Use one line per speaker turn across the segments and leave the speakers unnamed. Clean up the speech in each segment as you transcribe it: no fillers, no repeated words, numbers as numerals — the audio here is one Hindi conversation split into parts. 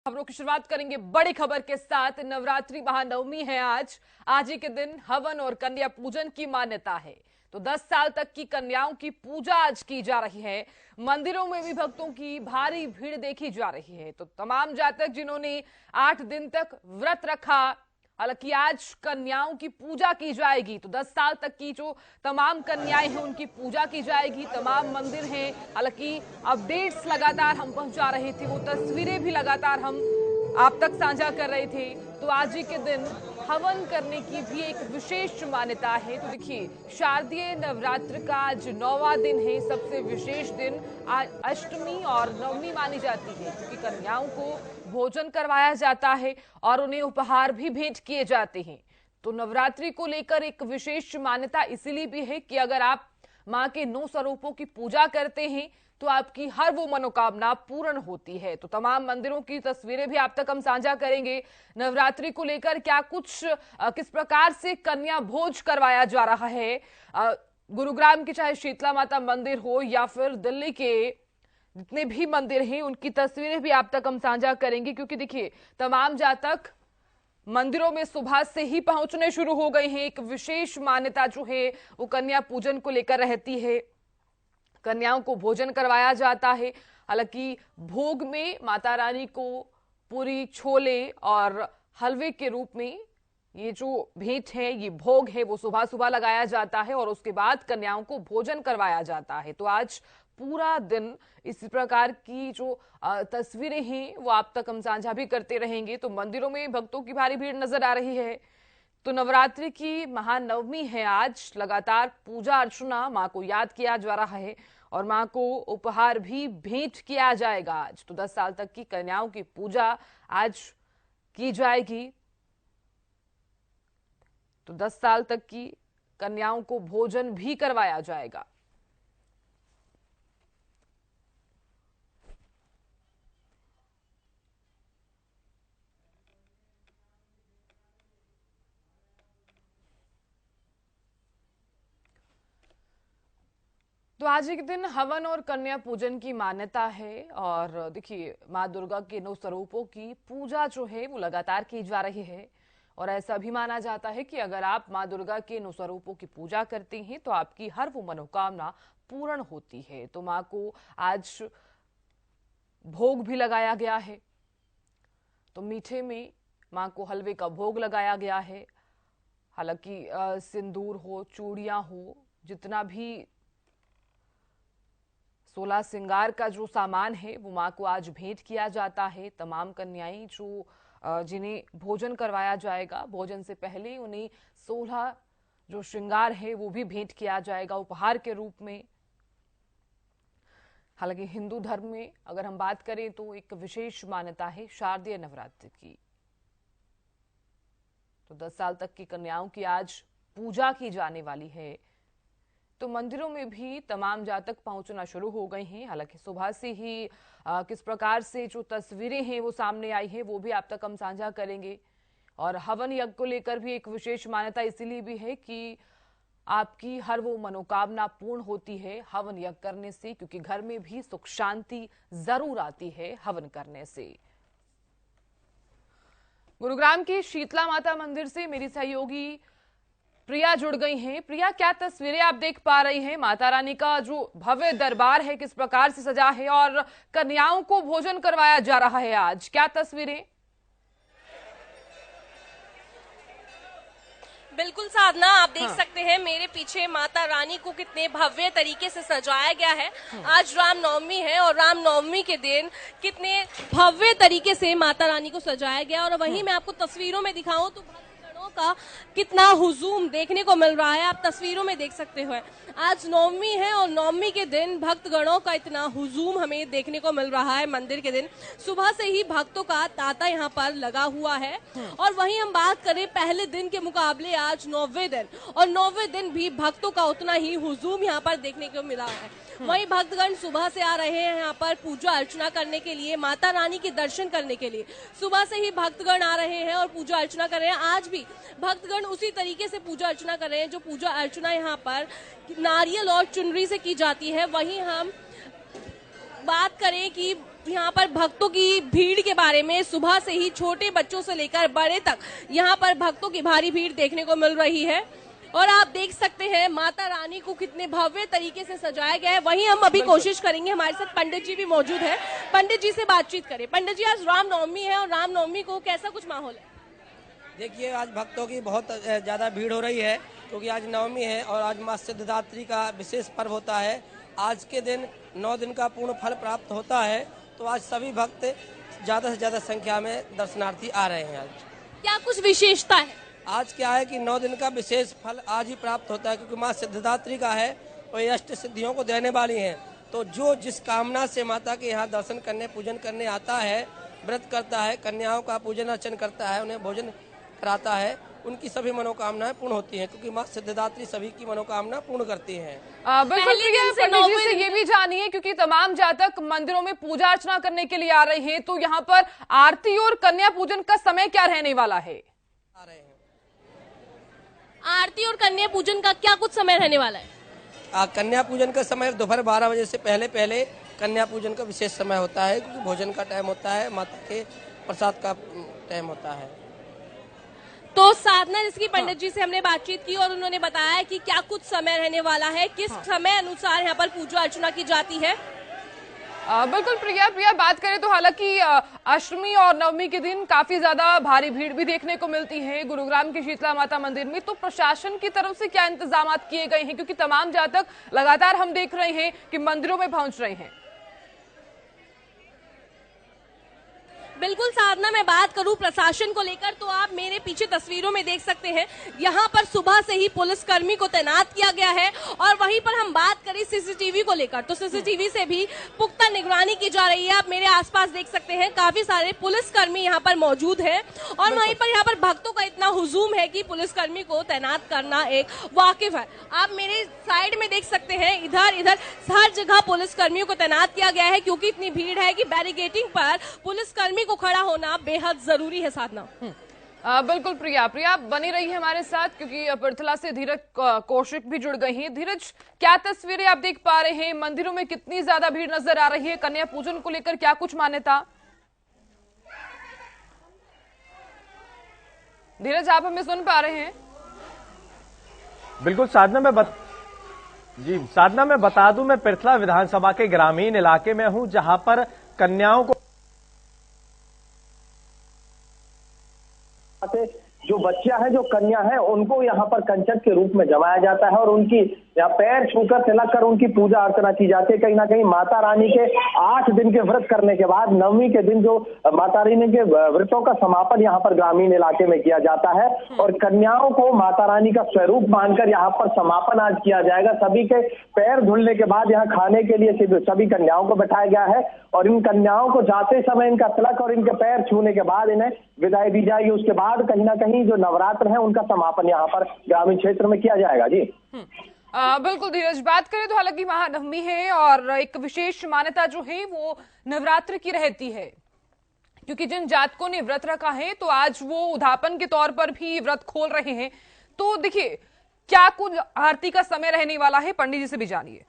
खबरों की शुरुआत करेंगे बड़ी खबर के साथ। नवरात्रि महानवमी है आज ही के दिन हवन और कन्या पूजन की मान्यता है। तो 10 साल तक की कन्याओं की पूजा आज की जा रही है। मंदिरों में भी भक्तों की भारी भीड़ देखी जा रही है। तो तमाम जातक जिन्होंने 8 दिन तक व्रत रखा, हालांकि आज कन्याओं की पूजा की जाएगी। तो 10 साल तक की जो तमाम कन्याएं हैं उनकी पूजा की जाएगी। तमाम मंदिर हैं, हालांकि अपडेट्स लगातार हम पहुंचा रहे थे, वो तस्वीरें भी लगातार हम आप तक साझा कर रहे थे। तो आज ही के दिन हवन करने की भी एक विशेष मान्यता है। तो देखिए, शारदीय नवरात्र का आज 9वां दिन है। सबसे विशेष दिन अष्टमी और नवमी मानी जाती है, क्योंकि कन्याओं को भोजन करवाया जाता है और उन्हें उपहार भी भेंट किए जाते हैं। तो नवरात्रि को लेकर एक विशेष मान्यता इसीलिए भी है कि अगर आप मां के 9 स्वरूपों की पूजा करते हैं तो आपकी हर वो मनोकामना पूर्ण होती है। तो तमाम मंदिरों की तस्वीरें भी आप तक हम साझा करेंगे। नवरात्रि को लेकर क्या कुछ किस प्रकार से कन्या भोज करवाया जा रहा है, गुरुग्राम के चाहे शीतला माता मंदिर हो या फिर दिल्ली के जितने भी मंदिर हैं उनकी तस्वीरें भी आप तक हम साझा करेंगे। क्योंकि देखिए, तमाम जातक मंदिरों में सुबह से ही पहुंचने शुरू हो गए हैं। एक विशेष मान्यता जो है वो कन्या पूजन को लेकर रहती है। कन्याओं को भोजन करवाया जाता है। हालांकि भोग में माता रानी को पूरी, छोले और हलवे के रूप में ये जो भेंट है, ये भोग है, वो सुबह सुबह लगाया जाता है और उसके बाद कन्याओं को भोजन करवाया जाता है। तो आज पूरा दिन इस प्रकार की जो तस्वीरें हैं वो आप तक हम साझा भी करते रहेंगे। तो मंदिरों में भक्तों की भारी भीड़ नजर आ रही है। तो नवरात्रि की महानवमी है आज। लगातार पूजा अर्चना, मां को याद किया जा रहा है और मां को उपहार भी भेंट किया जाएगा आज। तो 10 साल तक की कन्याओं की पूजा आज की जाएगी। तो 10 साल तक की कन्याओं को भोजन भी करवाया जाएगा। तो आज के दिन हवन और कन्या पूजन की मान्यता है। और देखिए, मां दुर्गा के 9 स्वरूपों की पूजा जो है वो लगातार की जा रही है। और ऐसा भी माना जाता है कि अगर आप मां दुर्गा के 9 स्वरूपों की पूजा करते हैं तो आपकी हर वो मनोकामना पूर्ण होती है। तो मां को आज भोग भी लगाया गया है। तो मीठे में मां को हलवे का भोग लगाया गया है। हालांकि सिंदूर हो, चूड़ियां हो, जितना भी 16 श्रृंगार का जो सामान है वो मां को आज भेंट किया जाता है। तमाम कन्याएं जो जिन्हें भोजन करवाया जाएगा, भोजन से पहले उन्हें 16 जो श्रृंगार है वो भी भेंट किया जाएगा उपहार के रूप में। हालांकि हिंदू धर्म में अगर हम बात करें तो एक विशेष मान्यता है शारदीय नवरात्रि की। तो 10 साल तक की कन्याओं की आज पूजा की जाने वाली है। तो मंदिरों में भी तमाम जातक पहुंचना शुरू हो गए हैं। हालांकि सुबह से ही किस प्रकार से जो तस्वीरें हैं वो सामने आई है वो भी आप तक हम साझा करेंगे। और हवन यज्ञ को लेकर भी एक विशेष मान्यता इसीलिए भी है कि आपकी हर वो मनोकामना पूर्ण होती है हवन यज्ञ करने से, क्योंकि घर में भी सुख शांति जरूर आती है हवन करने से। गुरुग्राम के शीतला माता मंदिर से मेरी सहयोगी प्रिया जुड़ गई हैं। प्रिया, क्या तस्वीरें आप देख पा रही हैं? माता रानी का जो भव्य दरबार है किस प्रकार से सजा है और कन्याओं को भोजन करवाया जा रहा है आज, क्या तस्वीरें?
बिल्कुल साधना, आप देख सकते हैं मेरे पीछे माता रानी को कितने भव्य तरीके से सजाया गया है। आज रामनवमी है और रामनवमी के दिन कितने भव्य तरीके से माता रानी को सजाया गया। और वहीं मैं आपको तस्वीरों में दिखाऊं तो का कितना हुजूम देखने को मिल रहा है, आप तस्वीरों में देख सकते हो। आज नवमी है और नवमी के दिन भक्तगणों का इतना हुजूम हमें देखने को मिल रहा है। मंदिर के दिन सुबह से ही भक्तों का तांता यहाँ पर लगा हुआ है। और वहीं हम बात करें पहले दिन के मुकाबले आज 9वें दिन, और 9वें दिन भी भक्तों का उतना ही हुजूम यहाँ पर देखने को मिला है। वहीं भक्तगण सुबह से आ रहे हैं यहाँ पर पूजा अर्चना करने के लिए, माता रानी के दर्शन करने के लिए। सुबह से ही भक्तगण आ रहे हैं और पूजा अर्चना कर रहे हैं। आज भी भक्तगण उसी तरीके से पूजा अर्चना कर रहे हैं जो पूजा अर्चना यहाँ पर नारियल और चुनरी से की जाती है। वहीं हम बात करें कि यहाँ पर भक्तों की भीड़ के बारे में। सुबह से ही छोटे बच्चों से लेकर बड़े तक यहाँ पर भक्तों की भारी भीड़ देखने को मिल रही है और आप देख सकते हैं माता रानी को कितने भव्य तरीके से सजाया गया है। वहीं हम अभी कोशिश करेंगे, हमारे साथ पंडित जी भी मौजूद है, पंडित जी से बातचीत करें। पंडित जी, आज रामनवमी है और रामनवमी को कैसा कुछ माहौल है?
देखिए, आज भक्तों की बहुत ज़्यादा भीड़ हो रही है क्योंकि आज नवमी है और आज माँ सिद्धिदात्री का विशेष पर्व होता है। आज के दिन 9 दिन का पूर्ण फल प्राप्त होता है, तो आज सभी भक्त ज़्यादा से ज़्यादा संख्या में दर्शनार्थी आ रहे हैं। आज
क्या कुछ विशेषता है?
आज क्या है कि 9 दिन का विशेष फल आज ही प्राप्त होता है क्योंकि माँ सिद्धिदात्री का है और ये अष्ट सिद्धियों को देने वाली हैं। तो जो जिस कामना से माता के यहाँ दर्शन करने पूजन करने आता है, व्रत करता है, कन्याओं का पूजन अर्चन करता है, उन्हें भोजन कराता है, उनकी सभी मनोकामनाएं पूर्ण होती हैं क्योंकि माँ सिद्धिदात्री सभी की मनोकामना पूर्ण करती हैं।
बिल्कुल प्रिया, पंडित जी से ये भी जानिए क्योंकि तमाम जातक मंदिरों में पूजा अर्चना करने के लिए आ रहे हैं, तो यहाँ पर आरती और कन्या पूजन का समय क्या रहने वाला है?
आ रहे हैं
आरती और कन्या पूजन का क्या कुछ समय रहने वाला है?
कन्या पूजन का समय दोपहर 12 बजे से पहले पहले कन्या पूजन का विशेष समय होता है क्योंकि भोजन का टाइम होता है, माता के प्रसाद का टाइम होता है।
तो साधना जिसकी पंडित जी से हमने बातचीत की और उन्होंने बताया कि क्या कुछ समय रहने वाला है, किस समय अनुसार यहाँ पर पूजा अर्चना की जाती है।
बिल्कुल प्रिया, बात करें तो हालांकि अष्टमी और नवमी के दिन काफी ज्यादा भारी भीड़ भी देखने को मिलती है गुरुग्राम के शीतला माता मंदिर में। तो प्रशासन की तरफ से क्या इंतजाम किए गए हैं, क्योंकि तमाम जातक लगातार हम देख रहे हैं कि मंदिरों में पहुंच रहे हैं?
बिल्कुल साधना, मैं बात करूं प्रशासन को लेकर तो आप मेरे पीछे तस्वीरों में देख सकते हैं, यहाँ पर सुबह से ही पुलिसकर्मी को तैनात किया गया है। और वहीं पर हम बात करें सीसीटीवी को लेकर तो सीसीटीवी से भी पुख्ता निगरानी की जा रही है। आप मेरे आसपास देख सकते हैं काफी सारे पुलिसकर्मी यहाँ पर मौजूद हैं और वहीं पर यहाँ पर भक्तों का इतना हुजूम है कि पुलिसकर्मी को तैनात करना एक वाकिफ है। आप मेरे साइड में देख सकते हैं, इधर हर जगह पुलिसकर्मियों को तैनात किया गया है क्योंकि इतनी भीड़ है कि बैरिकेडिंग पर पुलिसकर्मी को खड़ा होना बेहद जरूरी है। साधना,
बिल्कुल प्रिया बनी रही है हमारे साथ क्योंकि पृथला से धीरज कौशिक भी जुड़ गई हैं। धीरज, क्या तस्वीरें आप देख पा रहे हैं? मंदिरों में कितनी ज्यादा भीड़ नजर आ रही है? कन्या पूजन को लेकर क्या कुछ मान्यता? धीरज, आप हमें सुन पा रहे हैं?
बिल्कुल साधना, मैं बता दूं, मैं पृथला विधानसभा के ग्रामीण इलाके में हूं जहां पर कन्याओं को
जो बच्चियां हैं, जो कन्या हैं, उनको यहाँ पर कंचक के रूप में जमाया जाता है और उनकी यहाँ पैर छूकर तिलक कर उनकी पूजा अर्चना की जाती है। कहीं ना कहीं माता रानी के 8 दिन के व्रत करने के बाद नवमी के दिन जो माता रानी के व्रतों का समापन यहाँ पर ग्रामीण इलाके में किया जाता है और कन्याओं को माता रानी का स्वरूप मानकर यहाँ पर समापन आज किया जाएगा। सभी के पैर धुलने के बाद यहाँ खाने के लिए सभी कन्याओं को बैठाया गया है और इन कन्याओं को जाते समय इनका तिलक और इनके पैर छूने के बाद इन्हें विदाई दी जाएगी। उसके बाद कहीं ना कहीं जो नवरात्र है उनका समापन यहाँ पर ग्रामीण क्षेत्र में किया जाएगा। जी
बिल्कुल धीरज, बात करें तो हालांकि महानवमी है और एक विशेष मान्यता जो है वो नवरात्र की रहती है क्योंकि जिन जातकों ने व्रत रखा है तो आज वो उद्यापन के तौर पर भी व्रत खोल रहे हैं। तो देखिए, क्या कुछ आरती का समय रहने वाला है, पंडित जी से भी जानिए।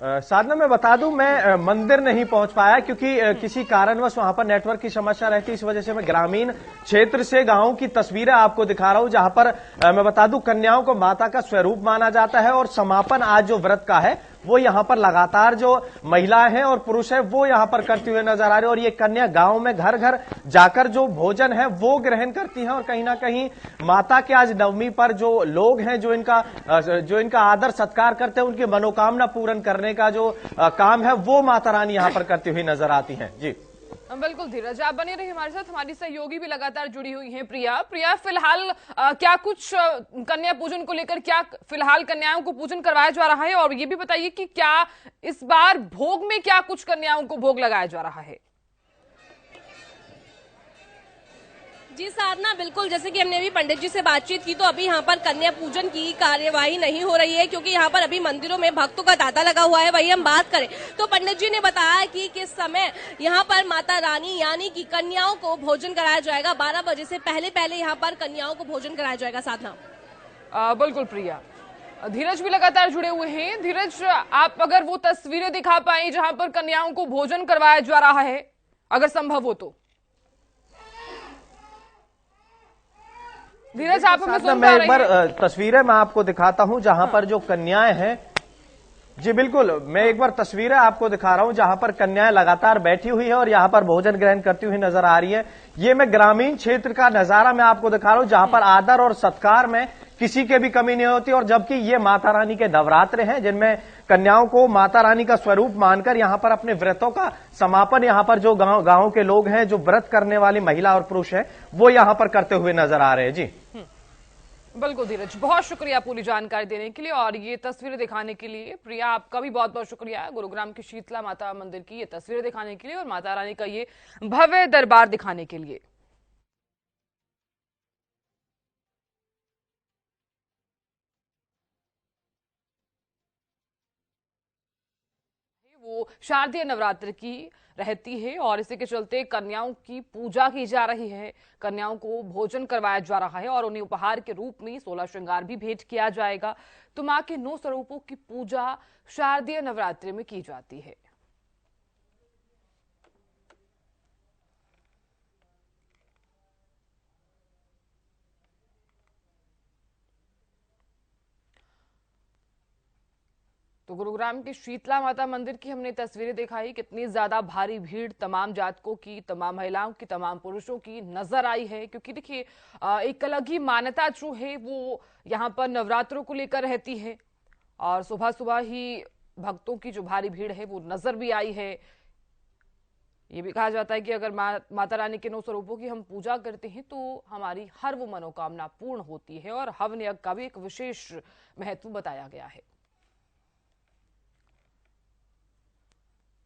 साधना, मैं बता दूं, मैं मंदिर नहीं पहुंच पाया क्योंकि किसी कारणवश वहां पर नेटवर्क की समस्या रहती है। इस वजह से मैं ग्रामीण क्षेत्र से गांव की तस्वीरें आपको दिखा रहा हूं जहां पर मैं बता दूं कन्याओं को माता का स्वरूप माना जाता है और समापन आज जो व्रत का है वो यहाँ पर लगातार जो महिलाएं हैं और पुरुष है वो यहाँ पर करते हुए नजर आ रहे हैं और ये कन्या गांव में घर घर जाकर जो भोजन है वो ग्रहण करती हैं और कहीं ना कहीं माता के आज नवमी पर जो लोग हैं जो इनका आदर सत्कार करते हैं उनकी मनोकामना पूर्ण करने का जो काम है वो माता रानी यहाँ पर करती हुई नजर आती है। जी
बिल्कुल धीरज, आप बने रहिए हमारे साथ, हमारी सहयोगी भी लगातार जुड़ी हुई हैं। प्रिया फिलहाल क्या कुछ कन्या पूजन को लेकर क्या फिलहाल कन्याओं को पूजन करवाया जा रहा है और ये भी बताइए कि क्या इस बार भोग में क्या कुछ कन्याओं को भोग लगाया जा रहा है?
जी साधना, बिल्कुल जैसे कि हमने अभी पंडित जी से बातचीत की तो अभी यहाँ पर कन्या पूजन की कार्यवाही नहीं हो रही है क्योंकि यहाँ पर अभी मंदिरों में भक्तों का तांता लगा हुआ है। वही हम बात करें तो पंडित जी ने बताया कि किस समय यहाँ पर माता रानी यानी कि कन्याओं को भोजन कराया जाएगा। 12 बजे से पहले यहाँ पर कन्याओं को भोजन कराया जाएगा। साधना,
बिल्कुल प्रिया, धीरज भी लगातार जुड़े हुए हैं। धीरज, आप अगर वो तस्वीरें दिखा पाए जहां पर कन्याओं को भोजन करवाया जा रहा है, अगर संभव हो तो। धीरज, आप हमें सुन
मैं
पा
एक
रहे
बार
हैं?
तस्वीरें मैं आपको दिखाता हूं जहां पर जो कन्याएं हैं। जी बिल्कुल, मैं एक बार तस्वीरें आपको दिखा रहा हूं जहां पर कन्याएं लगातार बैठी हुई है और यहां पर भोजन ग्रहण करती हुई नजर आ रही है। ये मैं ग्रामीण क्षेत्र का नजारा मैं आपको दिखा रहा हूं जहां पर आदर और सत्कार में किसी के भी कमी नहीं होती, और जबकि ये माता रानी के नवरात्र हैं जिनमें कन्याओं को माता रानी का स्वरूप मानकर यहां पर अपने व्रतों का समापन यहां पर जो गांव के लोग हैं, जो व्रत करने वाली महिला और पुरुष हैं, वो यहां पर करते हुए नजर आ रहे हैं। जी
बिल्कुल धीरज, बहुत शुक्रिया पूरी जानकारी देने के लिए और ये तस्वीरें दिखाने के लिए। प्रिया, आपका भी बहुत बहुत शुक्रिया गुरुग्राम की शीतला माता मंदिर की ये तस्वीरें दिखाने के लिए और माता रानी का ये भव्य दरबार दिखाने के लिए। वो शारदीय नवरात्र की रहती है और इसी के चलते कन्याओं की पूजा की जा रही है। कन्याओं को भोजन करवाया जा रहा है और उन्हें उपहार के रूप में 16 श्रृंगार भी भेंट किया जाएगा। तो मां के 9 स्वरूपों की पूजा शारदीय नवरात्रि में की जाती है। तो गुरुग्राम की शीतला माता मंदिर की हमने तस्वीरें दिखाई, कितनी ज्यादा भारी भीड़ तमाम जातकों की, तमाम महिलाओं की, तमाम पुरुषों की नजर आई है। क्योंकि देखिए, एक अलग ही मान्यता जो है वो यहाँ पर नवरात्रों को लेकर रहती है और सुबह सुबह ही भक्तों की जो भारी भीड़ है वो नजर भी आई है। ये भी कहा जाता है कि अगर माता रानी के 9 स्वरूपों की हम पूजा करते हैं तो हमारी हर वो मनोकामना पूर्ण होती है और हवन यज्ञ का भी एक विशेष महत्व बताया गया है।